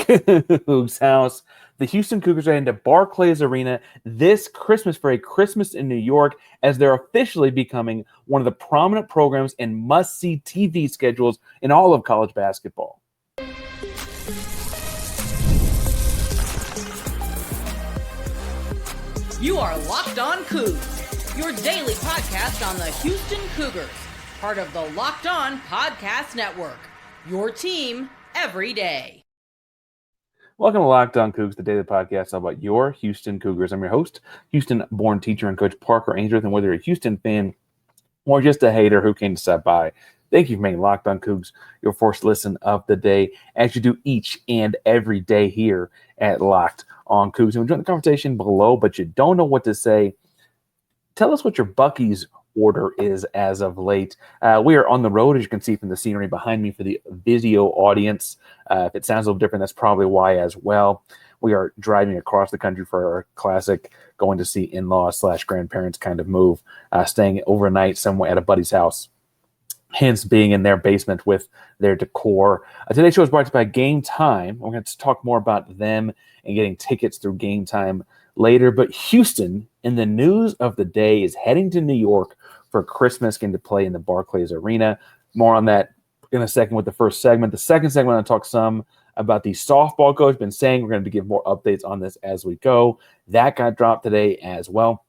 Coogs house. The Houston Cougars are heading to Barclays Arena this Christmas for a Christmas in New York, as they're officially becoming one of the prominent programs and must-see TV schedules in all of college basketball. You are Locked On Cougs, your daily podcast on the Houston Cougars, part of the Locked On Podcast Network, your team every day. Welcome to Locked On Coogs, the daily podcast all about your Houston Cougars. I'm your host, Houston-born teacher and coach Parker Ainsworth, and whether you're a Houston fan or just a hater who came to stop by, thank you for making Locked On Cougs your first listen of the day, as you do each and every day here at Locked On Cougs. And join the conversation below, but you don't know what to say. Tell us what your Buc-ee's order is as of late. We are on the road, as you can see from the scenery behind me for the video audience. If it sounds a little different, that's probably why as well. We are driving across the country for our classic going to see in-laws / grandparents kind of move, staying overnight somewhere at a buddy's house, hence being in their basement with their decor. Today's show is brought to you by Game Time. We're going to talk more about them and getting tickets through Game Time later. But Houston, in the news of the day, is heading to New York for a Christmas game to play in the Barclays Arena. More on that in a second with the first segment. The second segment, I'm going to talk some about the softball coach. Been saying we're going to give more updates on this as we go. That got dropped today as well.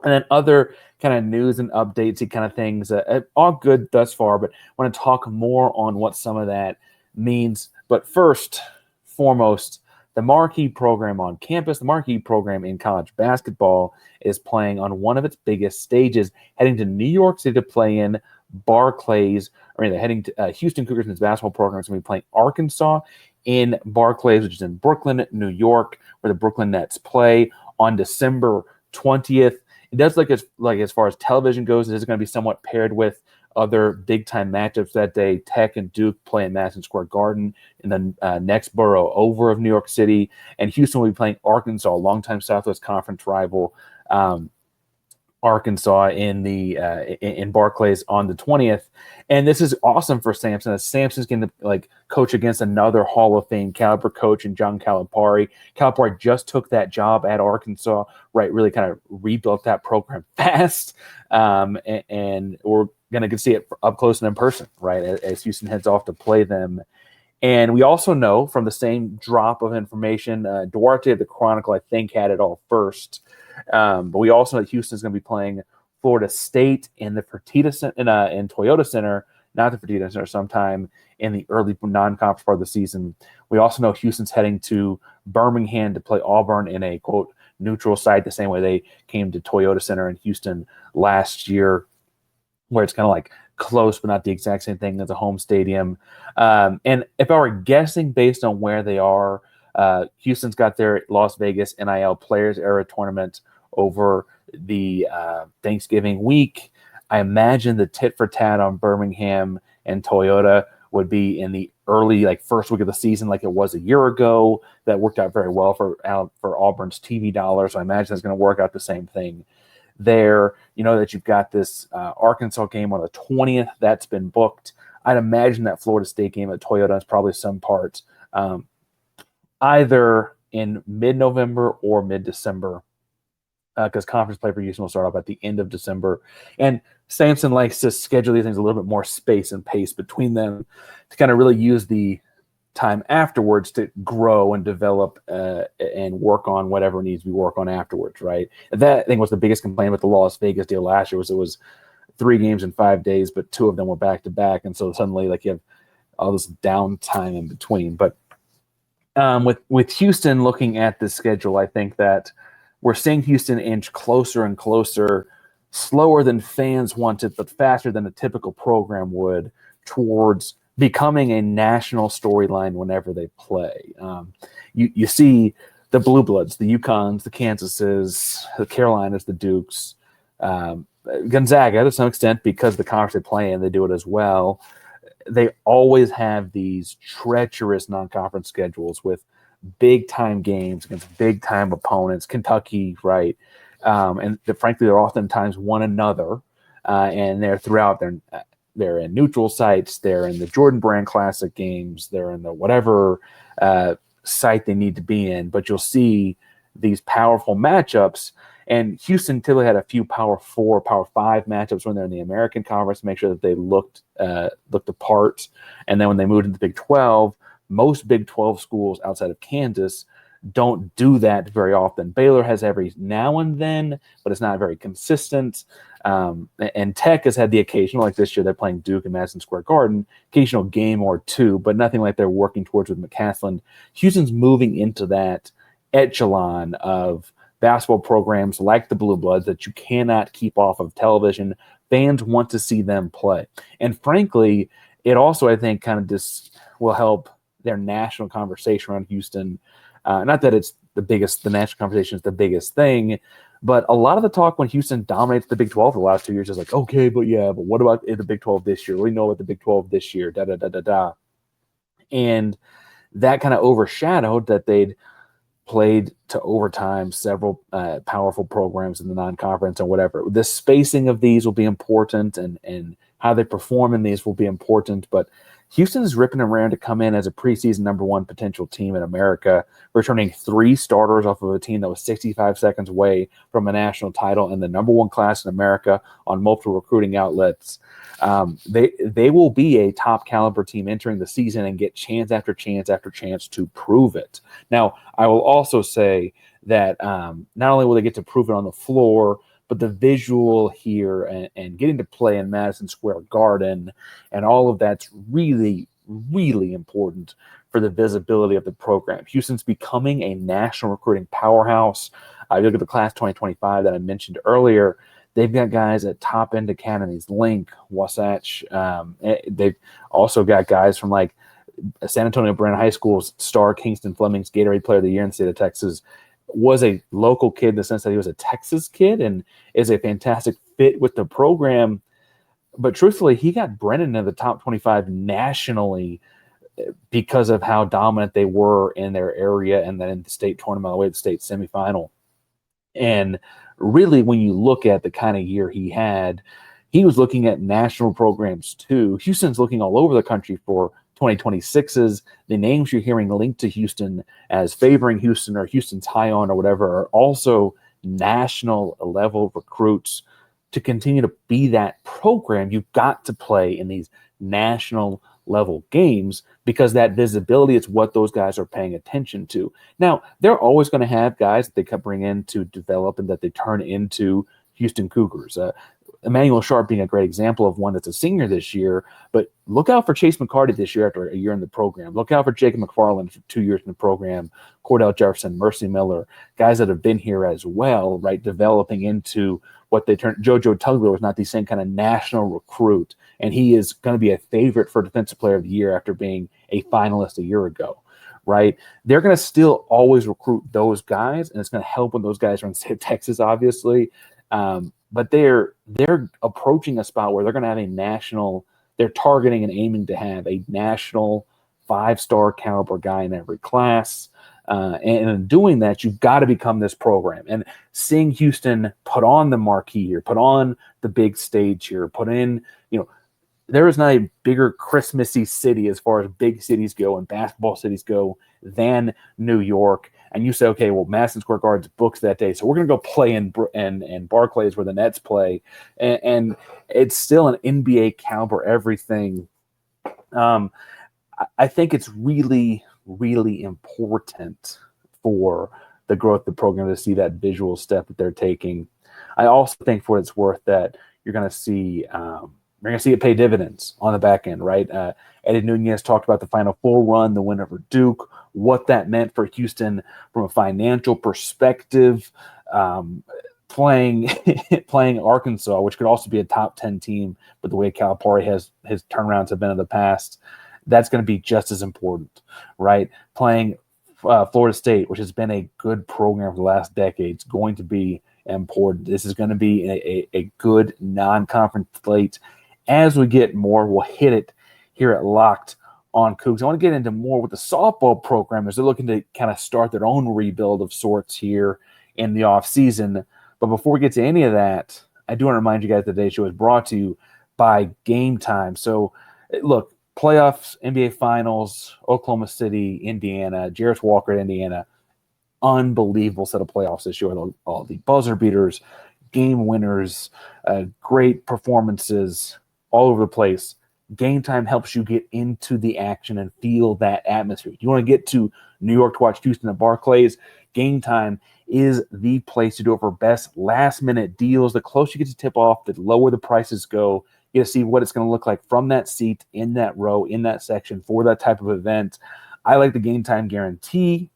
And then other kind of news and updates, kind of things, all good thus far, but I want to talk more on what some of that means. But first, foremost, the marquee program on campus, the marquee program in college basketball, is playing on one of its biggest stages, heading to New York City to play in Barclays. They're heading to Houston Cougars and its basketball program is going to be playing Arkansas in Barclays, which is in Brooklyn, New York, where the Brooklyn Nets play on December 20th. It does look as far as television goes, it is going to be somewhat paired with other big-time matchups that day. Tech and Duke play in Madison Square Garden in the next borough over of New York City. And Houston will be playing Arkansas, a longtime Southwest Conference rival, Arkansas in Barclays on the 20th. And this is awesome for Sampson, as Sampson's going to coach against another Hall of Fame caliber coach in John Calipari. Calipari just took that job at Arkansas, right? Really kind of rebuilt that program fast. And we're going to see it up close and in person, right, as Houston heads off to play them. And we also know from the same drop of information, Duarte of the Chronicle, I think, had it all first. But we also know that Houston's going to be playing Florida State in the in Toyota Center, not the Fertitta Center, sometime in the early non-conference part of the season. We also know Houston's heading to Birmingham to play Auburn in a, quote, neutral site, the same way they came to Toyota Center in Houston last year, where it's kind of like close but not the exact same thing as a home stadium. And if I were guessing based on where they are, Houston's got their Las Vegas NIL Players Era tournament over the Thanksgiving week. I imagine the tit for tat on Birmingham and Toyota would be in the early first week of the season, like it was a year ago. That worked out very well for Auburn's TV dollars. So I imagine it's going to work out the same thing there. You know that you've got this Arkansas game on the 20th that's been booked. I'd imagine that Florida State game at Toyota is probably some part either in mid-November or mid-December, because conference play for Houston will start off at the end of December. And Sampson likes to schedule these things a little bit more space and pace between them to kind of really use the time afterwards to grow and develop and work on whatever needs to be worked on afterwards, right? And that, I think, was the biggest complaint with the Las Vegas deal last year, was it was 3 games in 5 days, but 2 of them were back-to-back, and so suddenly you have all this downtime in between. But with Houston looking at the schedule, I think that we're seeing Houston inch closer and closer, slower than fans want it, but faster than a typical program would, towards becoming a national storyline whenever they play. You see the Blue Bloods, the UConns, the Kansases, the Carolinas, the Dukes, Gonzaga to some extent, because the conference they play in, they do it as well. They always have these treacherous non-conference schedules with big-time games against big-time opponents. Kentucky, right? And frankly, they're oftentimes one another, and they're throughout. They're in neutral sites. They're in the Jordan Brand Classic games. They're in the whatever site they need to be in, but you'll see these powerful matchups. And Houston typically had a few Power 4, Power 5 matchups when they're in the American Conference to make sure that they looked apart. And then when they moved into the Big 12, most Big 12 schools outside of Kansas don't do that very often. Baylor has every now and then, but it's not very consistent. And Tech has had the occasional, like this year, they're playing Duke in Madison Square Garden, occasional game or two, but nothing like they're working towards with McCaslin. Houston's moving into that echelon of basketball programs like the Blue Bloods that you cannot keep off of television. Fans want to see them play. And frankly, it also, I think, kind of just will help their national conversation around Houston. Not that it's the national conversation is the biggest thing, but a lot of the talk when Houston dominates the Big 12 the last 2 years is like, okay, but what about the Big 12 this year? What do you know about the Big 12 this year? And that kind of overshadowed that they'd played to overtime several powerful programs in the non-conference and whatever. The spacing of these will be important, and how they perform in these will be important, but Houston is ripping around to come in as a preseason number 1 potential team in America, returning 3 starters off of a team that was 65 seconds away from a national title and the number 1 class in America on multiple recruiting outlets. They will be a top caliber team entering the season and get chance after chance after chance to prove it. Now, I will also say that not only will they get to prove it on the floor, but the visual here and getting to play in Madison Square Garden and all of that's really, really important for the visibility of the program. Houston's becoming a national recruiting powerhouse. You look at the class 2025 that I mentioned earlier. They've got guys at top-end academies, Link, Wasatch. They've also got guys from like San Antonio Brandon High School's star Kingston Fleming's Gatorade Player of the Year in the state of Texas. Was a local kid in the sense that he was a Texas kid and is a fantastic fit with the program. But truthfully, he got Brennan in the top 25 nationally because of how dominant they were in their area and then in the state tournament, all the way to the state semifinal. And really, when you look at the kind of year he had, he was looking at national programs too. Houston's looking all over the country for 2026's. The names you're hearing linked to Houston as favoring Houston or Houston's high on or whatever are also national level recruits. To continue to be that program, you've got to play in these national level games because that visibility is what those guys are paying attention to. Now, they're always going to have guys that they can bring in to develop and that they turn into Houston Cougars. Emmanuel Sharp being a great example of one that's a senior this year, but look out for Chase McCarty this year after a year in the program. Look out for Jacob McFarland for 2 years in the program, Cordell Jefferson, Mercy Miller, guys that have been here as well, right, developing into what they turned. JoJo Tugler was not the same kind of national recruit, and he is going to be a favorite for Defensive Player of the Year after being a finalist a year ago, right? They're going to still always recruit those guys, and it's going to help when those guys are in the state of Texas, obviously. But they're approaching a spot where they're going to have a national, they're targeting and aiming to have a national 5-star caliber guy in every class. And in doing that, you've got to become this program. And seeing Houston put on the marquee here, put on the big stage here, put in, there is not a bigger Christmassy city as far as big cities go and basketball cities go than New York. And you say, okay, well, Madison Square Garden's booked that day, so we're going to go play in Barclays where the Nets play. And it's still an NBA caliber everything. I think it's really, really important for the growth of the program to see that visual step that they're taking. I also think for what it's worth that you're going to see it pay dividends on the back end, right? Eddie Nunez talked about the Final Four run, the win over Duke, what that meant for Houston from a financial perspective, playing Arkansas, which could also be a top 10 team, but the way Calipari his turnarounds have been in the past, that's going to be just as important, right? Playing Florida State, which has been a good program for the last decade, is going to be important. This is going to be a good non-conference slate. As we get more, we'll hit it here at Locked on Coogs. I want to get into more with the softball program as they're looking to kind of start their own rebuild of sorts here in the offseason. But before we get to any of that, I do want to remind you guys that today's show is brought to you by Game Time. So, look, playoffs, NBA Finals, Oklahoma City, Indiana, Jarris Walker at Indiana. Unbelievable set of playoffs this year. All the buzzer beaters, game winners, great performances all over the place. Game time helps you get into the action and feel that atmosphere. You want to get to New York to watch Houston at Barclays? Game time is the place to do it for best last-minute deals. The closer you get to tip off, the lower the prices go. You get to see what it's going to look like from that seat, in that row, in that section for that type of event. I like the game time guarantee.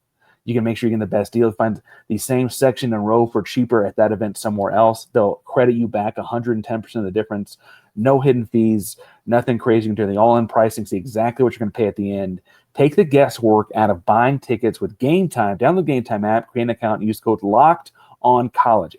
You can make sure you're getting the best deal. Find the same section and row for cheaper at that event somewhere else. They'll credit you back 110% of the difference. No hidden fees, nothing crazy. You can do the all-in pricing, see exactly what you're going to pay at the end. Take the guesswork out of buying tickets with Game Time. Download the Game Time app, create an account, and use code LOCKEDONCOLLEGE,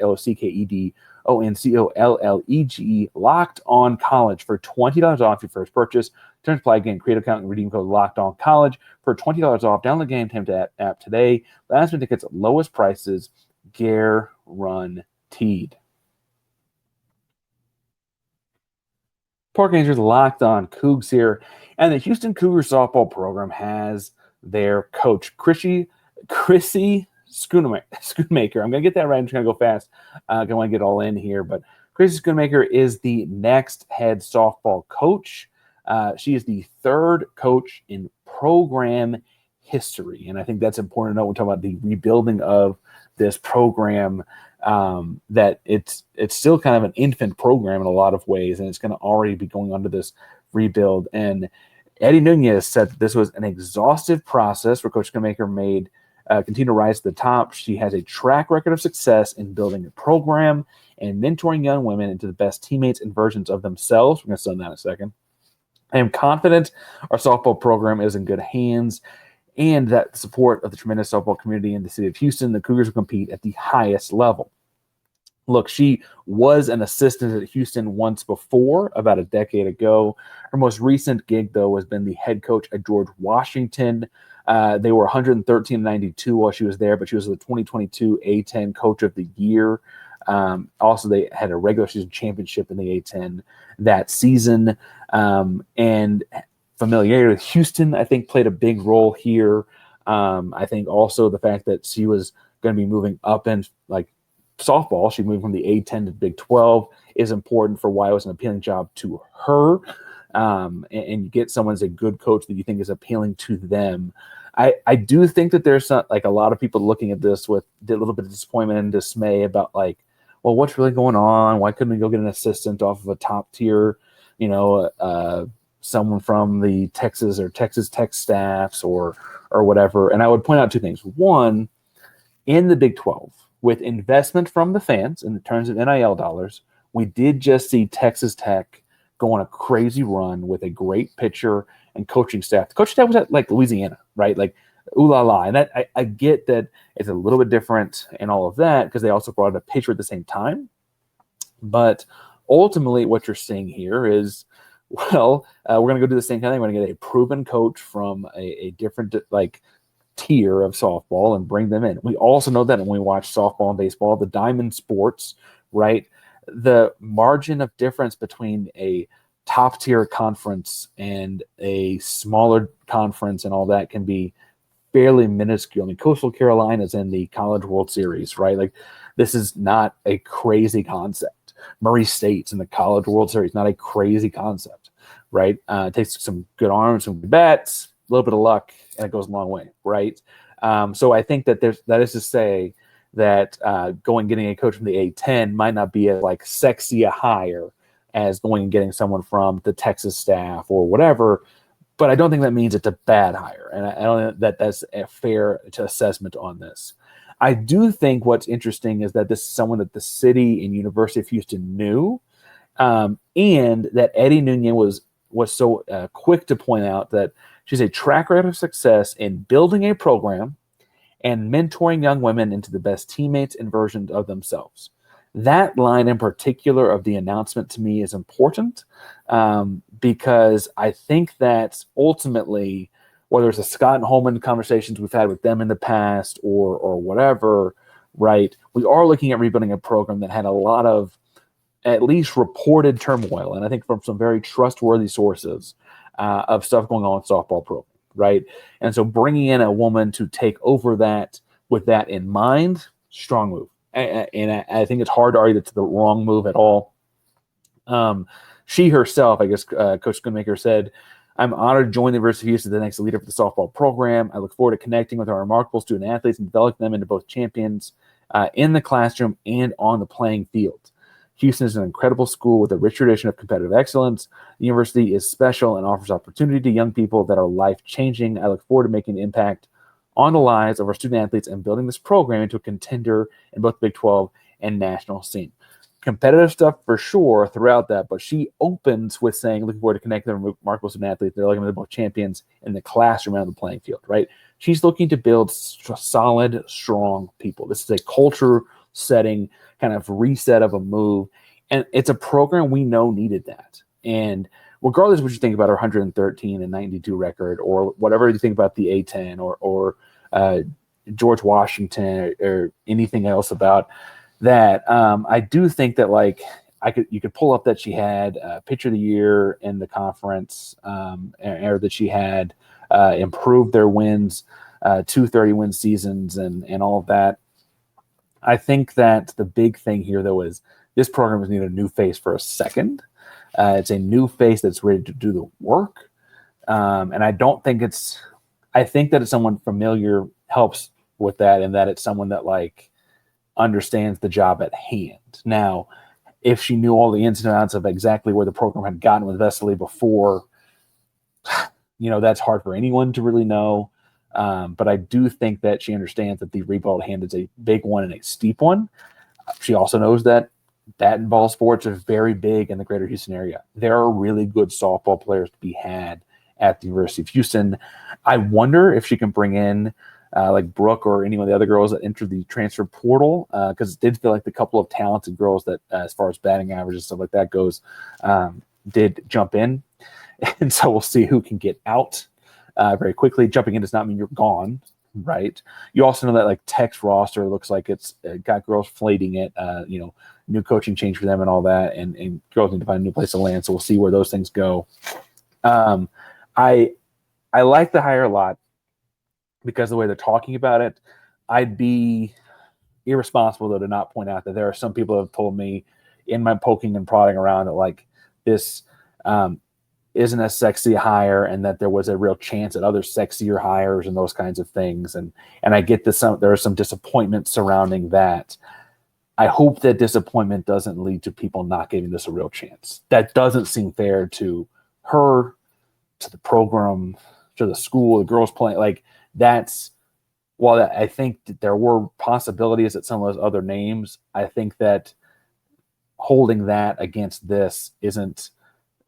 LOCKEDONCOLLEGE, Locked On College for $20 off your first purchase. Terms apply. Again, create an account and redeem code LOCKEDONCOLLEGE for $20 off. Download the Game Time app today. Last minute tickets, lowest prices, guaranteed. Park Rangers Locked On Coogs here, and the Houston Cougars softball program has their coach, Chrissy Schoonmaker. I'm going to get that right. I'm just going to go fast. I want to get all in here, but Chrissy Schoonmaker is the next head softball coach. She is the third coach in program history, and I think that's important to know when we talk about the rebuilding of this program. That it's still kind of an infant program in a lot of ways, and it's going to already be going on to this rebuild. And Eddie Nunez said that this was an exhaustive process where Coach Schmaker made continue to rise to the top. She has a track record of success in building a program and mentoring young women into the best teammates and versions of themselves. We're going to send that in a second. I am confident our softball program is in good hands, and that the support of the tremendous softball community in the city of Houston, the Cougars will compete at the highest level. Look, she was an assistant at Houston once before, about a decade ago. Her most recent gig, though, has been the head coach at George Washington. They were 113-92 while she was there, but she was the 2022 A-10 Coach of the Year. Also, they had a regular season championship in the A-10 that season. And familiarity with Houston, I think, played a big role here. I think also the fact that she was going to be moving up in like softball, she moved from the A-10 to Big 12, is important for why it was an appealing job to her. And you get someone as a good coach that you think is appealing to them. I do think that there's some, like a lot of people looking at this with a little bit of disappointment and dismay about like, well, what's really going on? Why couldn't we go get an assistant off of a top tier, someone from the Texas or Texas Tech staffs or whatever? And I would point out two things. One, in the Big 12, with investment from the fans in terms of NIL dollars, we did just see Texas Tech go on a crazy run with a great pitcher and coaching staff. The coaching staff was at like Louisiana, right? Like, ooh la la. And that I get that it's a little bit different and all of that because they also brought in a pitcher at the same time. But ultimately, what you're seeing here is, well, we're going to go do the same kind of thing. We're going to get a proven coach from a different like tier of softball and bring them in. We also know that when we watch softball and baseball, the diamond sports, right? The margin of difference between a top tier conference and a smaller conference and all that can be fairly minuscule. I mean, Coastal Carolina's in the College World Series, right? Like, this is not a crazy concept. Murray State's in the College World Series, not a crazy concept, right? It takes some good arms, some good bats, a little bit of luck, and it goes a long way, right? So I think that that is to say that getting a coach from the A-10 might not be as like sexy a hire as going and getting someone from the Texas staff or whatever. But I don't think that means it's a bad hire, and I don't think that that's a fair assessment on this. I do think what's interesting is that this is someone that the city and University of Houston knew, and that Eddie Nunez was so quick to point out that she's a track record of success in building a program and mentoring young women into the best teammates and versions of themselves. That line in particular of the announcement to me is important because I think that ultimately, whether it's the Scott and Holman conversations we've had with them in the past or whatever, right, we are looking at rebuilding a program that had a lot of at least reported turmoil. And I think from some very trustworthy sources, of stuff going on in softball program, right? And so bringing in a woman to take over that with that in mind, strong move. And I think it's hard to argue that's the wrong move at all. She herself, I guess, Coach Schoonmaker said, "I'm honored to join the University of Houston as the next leader for the softball program. I look forward to connecting with our remarkable student athletes and developing them into both champions in the classroom and on the playing field. Houston is an incredible school with a rich tradition of competitive excellence. The university is special and offers opportunity to young people that are life-changing. I look forward to making an impact on the lives of our student athletes and building this program into a contender in both Big 12 and national scene." Competitive stuff for sure throughout that, but she opens with saying, looking forward to connecting with remarkable student athletes. They're looking at both champions in the classroom and on the playing field, right? She's looking to build solid, strong people. This is a culture setting kind of reset of a move, and it's a program we know needed that. And regardless of what you think about our 113 and 92 record, or whatever you think about the A10 or George Washington or anything else about that, I do think that you could pull up that she had pitcher of the year in the conference, or that she had improved their wins, 230-win seasons, and all of that. I think that the big thing here, though, is this program has needed a new face for a second. It's a new face that's ready to do the work, and I don't think it's. I think that it's someone familiar helps with that, and that it's someone that understands the job at hand. Now, if she knew all the ins and outs of exactly where the program had gotten with Vesely before, that's hard for anyone to really know. But I do think that she understands that the rebuild hand is a big one and a steep one. She also knows that bat and ball sports are very big in the greater Houston area. There are really good softball players to be had at the University of Houston. I wonder if she can bring in Brooke or any of the other girls that entered the transfer portal, because it did feel like the couple of talented girls that, as far as batting average and stuff like that goes, did jump in. And so we'll see who can get out very quickly. Jumping in does not mean you're gone, right? You also know that Tech's roster looks like it's got girls flating it, new coaching change for them and all that, and girls need to find a new place to land. So we'll see where those things go. I like the hire a lot, because of the way they're talking about it. I'd be irresponsible, though, to not point out that there are some people who have told me in my poking and prodding around that this isn't a sexy hire, and that there was a real chance at other sexier hires and those kinds of things. And I get this, there are some disappointment surrounding that. I hope that disappointment doesn't lead to people not giving this a real chance. That doesn't seem fair to her, to the program, to the school, the girls playing. While I think that there were possibilities at some of those other names, I think that holding that against this isn't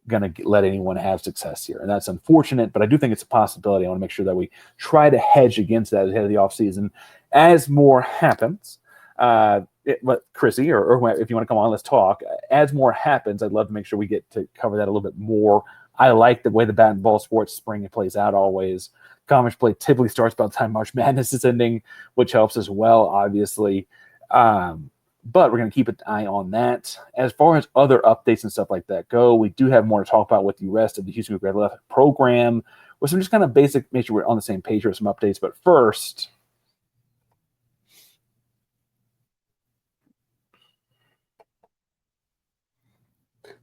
going to let anyone have success here. And that's unfortunate, but I do think it's a possibility. I want to make sure that we try to hedge against that ahead of the offseason. As more happens, Chrissy, or if you want to come on, let's talk. As more happens, I'd love to make sure we get to cover that a little bit more. I like the way the bat and ball sports spring plays out always. Conference play typically starts about the time March Madness is ending, which helps as well, obviously. But we're going to keep an eye on that. As far as other updates and stuff like that go, we do have more to talk about with the rest of the Houston Cougars Athletic program, with some just kind of basic, make sure we're on the same page with some updates. But first,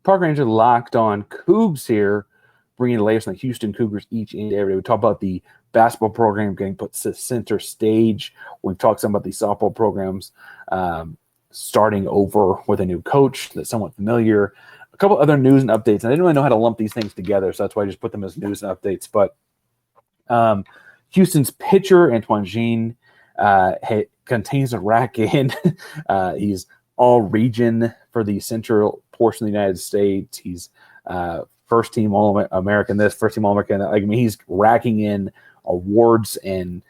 Park Ranger Locked On Coogs here, bringing the latest on the Houston Cougars each and every day. We talk about the basketball program getting put to center stage. We've talked some about the softball programs starting over with a new coach that's somewhat familiar. A couple other news and updates. And I didn't really know how to lump these things together, so that's why I just put them as news and updates. But Houston's pitcher, Antoine Jean, continues to rack in. He's all region for the central portion of the United States. He's first team All-American this, first team All-American. He's racking in awards and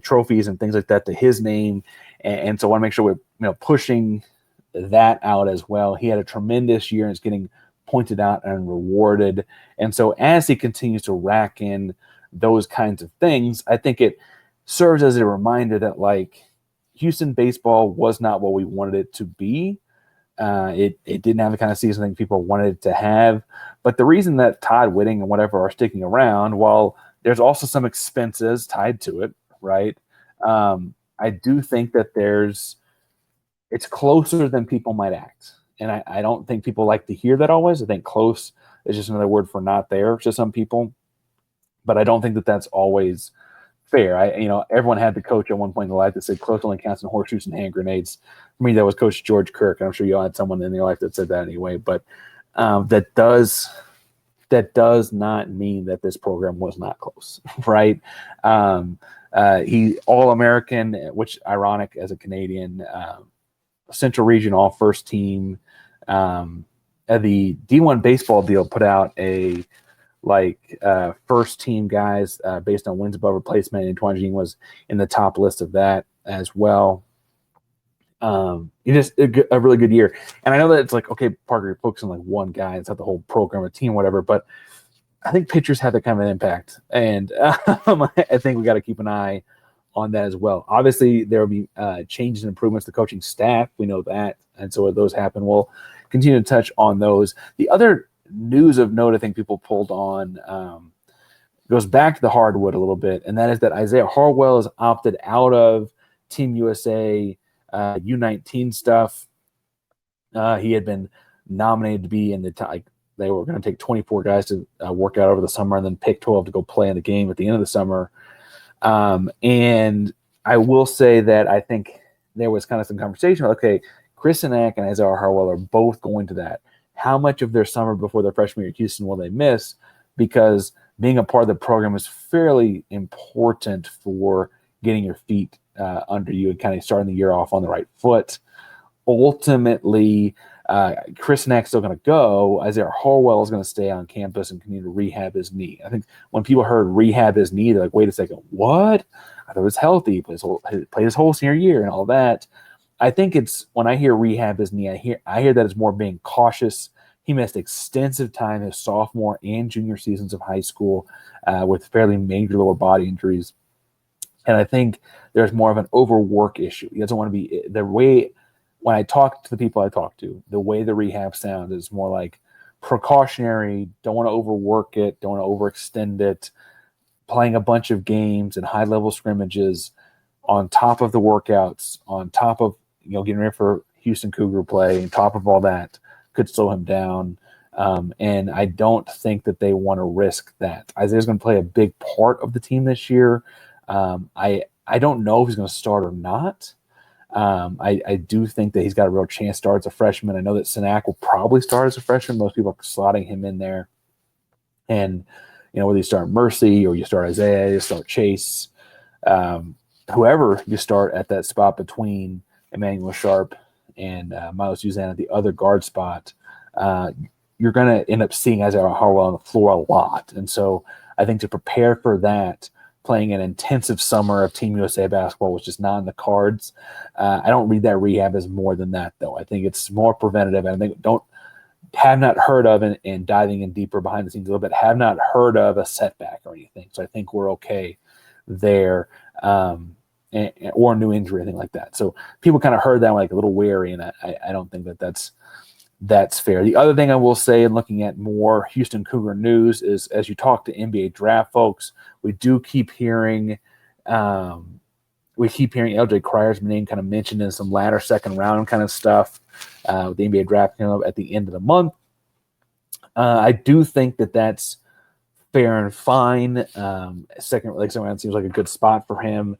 trophies and things like that to his name. And so I want to make sure we're pushing that out as well. He had a tremendous year and is getting pointed out and rewarded. And so as he continues to rack in those kinds of things, I think it serves as a reminder that Houston baseball was not what we wanted it to be. It didn't have the kind of season I think people wanted it to have. But the reason that Todd Whitting and whatever are sticking around, while there's also some expenses tied to it, right? I do think that it's closer than people might act. And I don't think people like to hear that always. I think close is just another word for not there to some people. But I don't think that that's always fair. Everyone had the coach at one point in their life that said close only counts in horseshoes and hand grenades. For me, that was Coach George Kirk. I'm sure you all had someone in your life that said that anyway. But that does not mean that this program was not close, right? He All-American, which ironic as a Canadian, Central Region All First Team. The D1 baseball deal put out a first team guys based on wins above replacement. Antoine Jean was in the top list of that as well. Just a really good year. And I know that it's like, okay, Parker, you're focusing on like one guy. It's not the whole program or team, whatever. But I think pitchers have that kind of an impact. And I think we got to keep an eye on that as well. Obviously, there will be changes and improvements to the coaching staff. We know that. And so when those happen, we'll continue to touch on those. The other news of note I think people pulled on goes back to the hardwood a little bit, and that is that Isaiah Harwell has opted out of Team USA U19 stuff. He had been nominated to be in the they were going to take 24 guys to work out over the summer and then pick 12 to go play in the game at the end of the summer. And I will say that I think there was kind of some conversation about, okay, Chris Enack and Isaiah Harwell are both going to that. How much of their summer before their freshman year at Houston will they miss? Because being a part of the program is fairly important for getting your feet under you and kind of starting the year off on the right foot. Ultimately, Chris Enack's still going to go. Isaiah Harwell is going to stay on campus and continue to rehab his knee. I think when people heard rehab his knee, they're like, wait a second, what? I thought it was healthy. He played his whole senior year and all that. I think it's when I hear rehab his knee, I hear that it's more being cautious. He missed extensive time his sophomore and junior seasons of high school with fairly major lower body injuries. And I think there's more of an overwork issue. He doesn't want to be the way when I talk to the people I talk to, the way the rehab sound is more like precautionary, don't want to overwork it, don't want to overextend it, playing a bunch of games and high-level scrimmages on top of the workouts, on top of getting ready for Houston Cougar play, on top of all that could slow him down. And I don't think that they want to risk that. Isaiah's going to play a big part of the team this year. I don't know if he's going to start or not. I do think that he's got a real chance to start as a freshman. I know that Senac will probably start as a freshman. Most people are slotting him in there. And, whether you start Mercy or you start Isaiah, you start Chase, whoever you start at that spot between Emmanuel Sharp and Miles Suzanne at the other guard spot, you're going to end up seeing Isaiah Harwell on the floor a lot. And so I think to prepare for that, playing an intensive summer of Team USA basketball was just not in the cards. I don't read that rehab as more than that, though. I think it's more preventative. And I think have not heard of, and diving in deeper behind the scenes a little bit, have not heard of a setback or anything. So I think we're okay there, or a new injury, anything like that. So people kind of heard that like a little wary, and I don't think that's fair. The other thing I will say, in looking at more Houston Cougar news, is as you talk to NBA draft folks, we do keep hearing LJ Cryer's name kind of mentioned in some latter second round kind of stuff with the NBA draft at the end of the month. I do think that that's fair and fine. Second round seems like a good spot for him.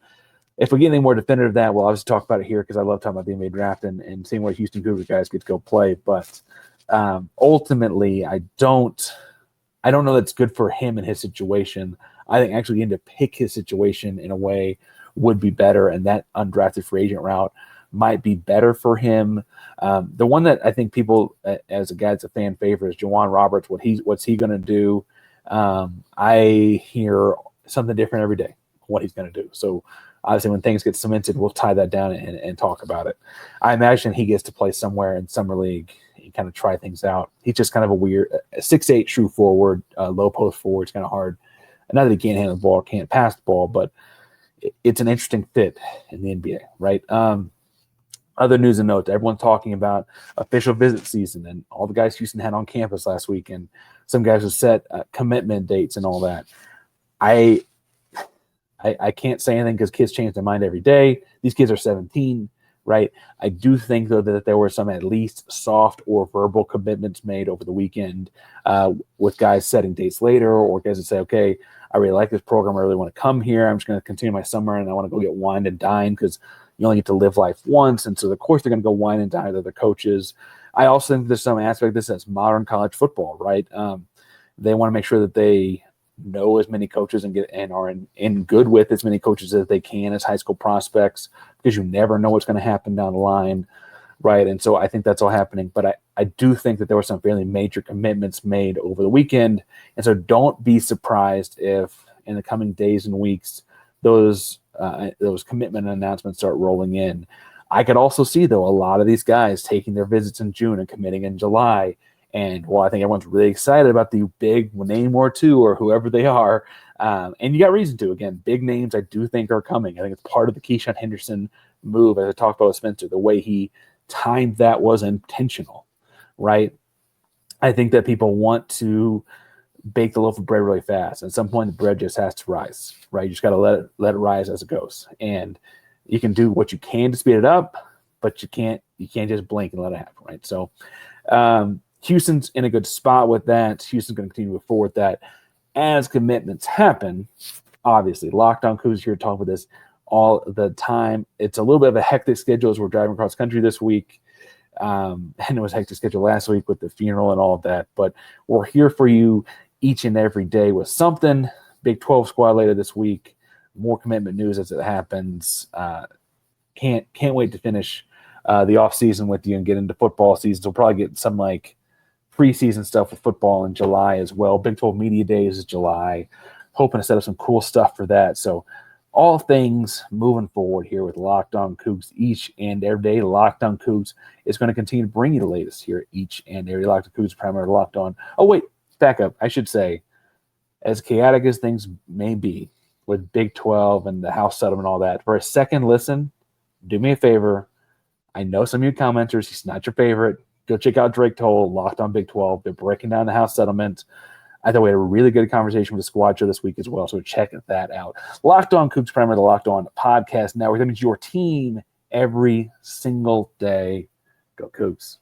If we get anything more definitive of that, we'll obviously talk about it here because I love talking about the NBA draft and seeing where Houston Cougars guys get to go play. But ultimately, I don't know that's good for him in his situation. I think actually getting to pick his situation in a way would be better, and that undrafted free agent route might be better for him. The one that I think people, as a guy that's a fan favorite, is Juwan Roberts. What's he going to do? I hear something different every day, what he's going to do. So obviously when things get cemented, we'll tie that down and talk about it. I imagine he gets to play somewhere in summer league and kind of try things out. He's just kind of a weird 6'8" true forward, low post forward. It's kind of hard. Not that he can't handle the ball, can't pass the ball, but it's an interesting fit in the NBA, right? Other news and notes, everyone's talking about official visit season and all the guys Houston had on campus last week, and some guys have set commitment dates and all that. I can't say anything because kids change their mind every day. These kids are 17, right? I do think, though, that there were some at least soft or verbal commitments made over the weekend with guys setting dates later, or guys that say, okay, I really like this program. I really want to come here. I'm just going to continue my summer, and I want to go get wine and dine because you only get to live life once. And so, of course, they're going to go wine and dine with other coaches. I also think there's some aspect of this as modern college football, right? They want to make sure that they know as many coaches and are in good with as many coaches as they can as high school prospects, because you never know what's going to happen down the line, right? And so I think that's all happening. But I do think that there were some fairly major commitments made over the weekend. And so don't be surprised if in the coming days and weeks those commitment announcements start rolling in. I could also see, though, a lot of these guys taking their visits in June and committing in July. And well, I think everyone's really excited about the big name or two or whoever they are. And you got reason to. Again, big names I do think are coming. I think it's part of the Keyshawn Henderson move, as I talked about with Spencer. The way he timed that was intentional, right? I think that people want to bake the loaf of bread really fast. At some point, the bread just has to rise, right? You just got to let it rise as it goes. And you can do what you can to speed it up, but you can't just blink and let it happen, right? So Houston's in a good spot with that. Houston's going to continue to move forward with that. As commitments happen, obviously, Locked On Coogs here talking about this all the time. It's a little bit of a hectic schedule as we're driving across country this week. And it was a hectic schedule last week with the funeral and all of that. But we're here for you each and every day with something. Big 12 squad later this week. More commitment news as it happens. Can't wait to finish the off season with you and get into football season. So we'll probably get some preseason stuff with football in July as well. Big 12 Media Days is July. Hoping to set up some cool stuff for that. So all things moving forward here with Locked On Coogs each and every day. Locked On Coogs is going to continue to bring you the latest here each and every day. Locked On Coogs primarily Locked On. Oh, wait, back up. I should say, as chaotic as things may be with Big 12 and the House settlement and all that, for a second listen, do me a favor. I know some of you commenters, he's not your favorite. Go check out Drake Toll, Locked On Big 12. They're breaking down the House settlement. I thought we had a really good conversation with the squad show this week as well, so check that out. Locked On Coogs, primarily the Locked On Podcast Network. That means your team every single day. Go Coogs.